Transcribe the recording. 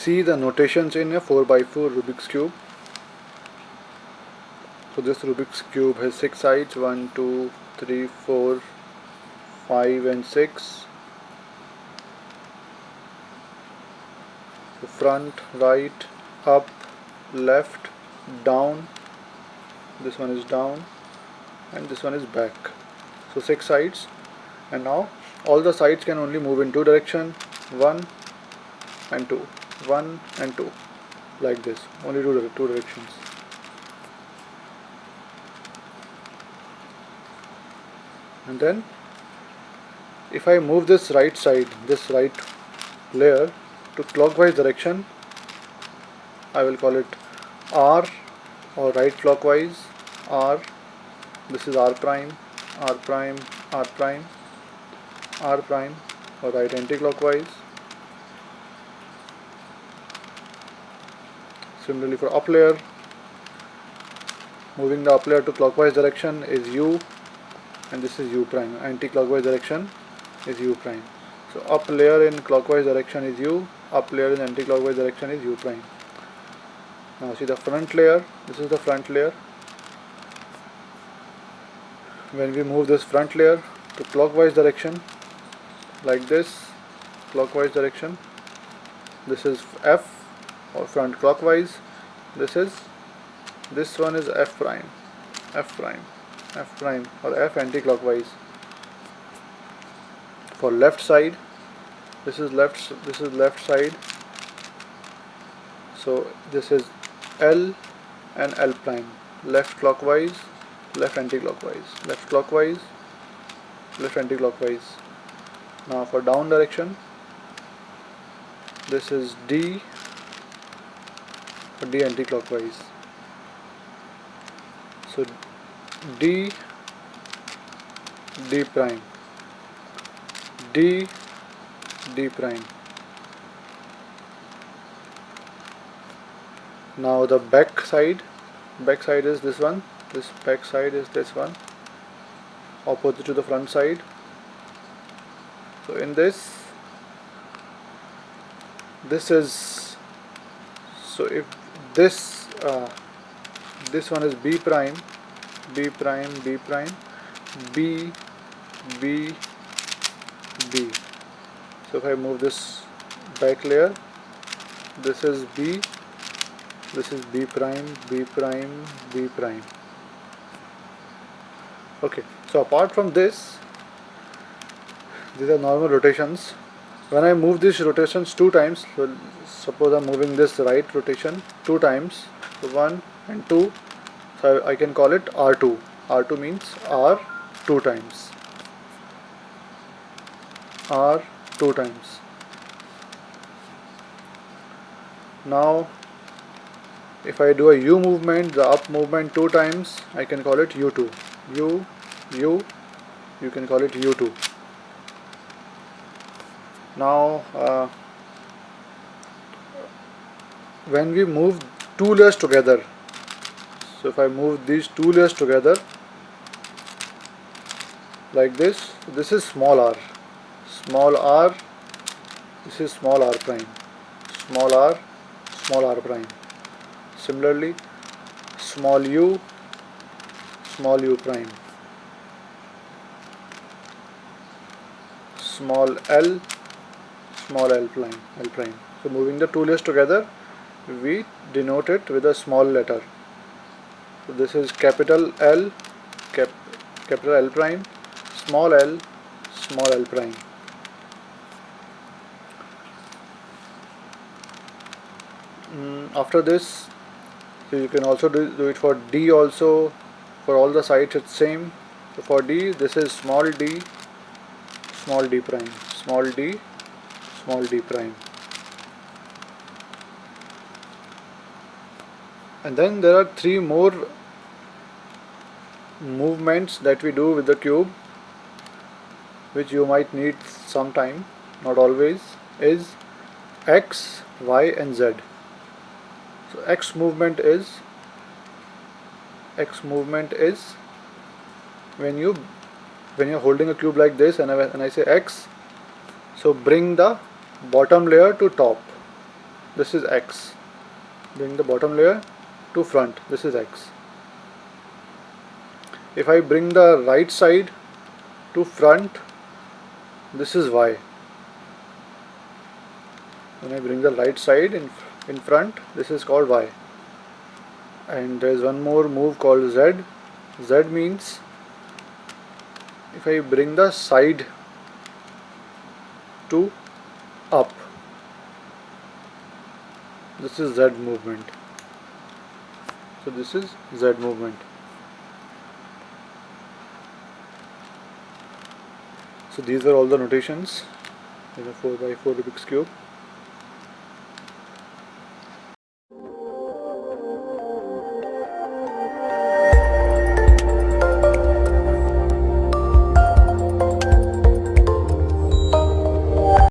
see the notations in a 4x4 Rubik's Cube. So this Rubik's Cube has 6 sides, 1, 2, 3, 4, 5 and 6. So front, right, up, left, down, this one is down and this one is back. So 6 sides, and now all the sides can only move in 2 directions, 1 and 2, 1 and 2, like this, only two directions. And then if I move this right side, this right layer to clockwise direction, I will call it R, or right clockwise, R, this is R prime, R prime, R prime, R prime, or right anti-clockwise. Similarly for up layer, moving the up layer to clockwise direction is U, and this is U prime. Anti-clockwise direction is U prime. So up layer in clockwise direction is U, up layer in anti-clockwise direction is U prime. Now see the front layer, this is the front layer. When we move this front layer to clockwise direction, like this, clockwise direction, this is F, or front clockwise, this one is F prime, F prime, F prime, or F anti-clockwise. For left side, this is left side, so this is L and L prime, left clockwise, left anti-clockwise, left clockwise, left anti-clockwise. Now for down direction, this is D, for D anti-clockwise. So D, D prime, D, D prime. Now the back side is this one, this back side is this one, opposite to the front side. So in this is, so if this one is B prime, B prime, B prime, B, B, B. So if I move this back layer, this is B, this is B prime, B prime, B prime. Okay, so apart from this, these are normal rotations. When I move these rotations 2 times, so suppose I'm moving this right rotation 2 times, so 1 and 2, so I can call it R2. R2 means R 2 times, R 2 times. Now if I do a U movement, the up movement 2 times, I can call it U2. U, you can call it U2. Now when we move 2 layers together, so if I move these 2 layers together like this, this is small r, this is small r prime, small r prime. Similarly small u prime, small l prime. So moving the 2 layers together, we denote it with a small letter. So this is capital L prime, small l prime. After this, so you can also do it for D also. For all the sides it's same. So for D, this is small d prime, small d prime. And then there are 3 more movements that we do with the cube, which you might need sometime, not always, is X, Y and Z. So X movement is when you're holding a cube like this, and I say X, so bring the bottom layer to top. this is X. Bring the bottom layer to front, this is X. If I bring the right side to front, this is Y. When I bring the right side in front, this is called Y. And there is one more move called Z. Z means if I bring the side to up, this is Z movement. So this is Z movement. So these are all the notations in a 4x4 Rubik's Cube.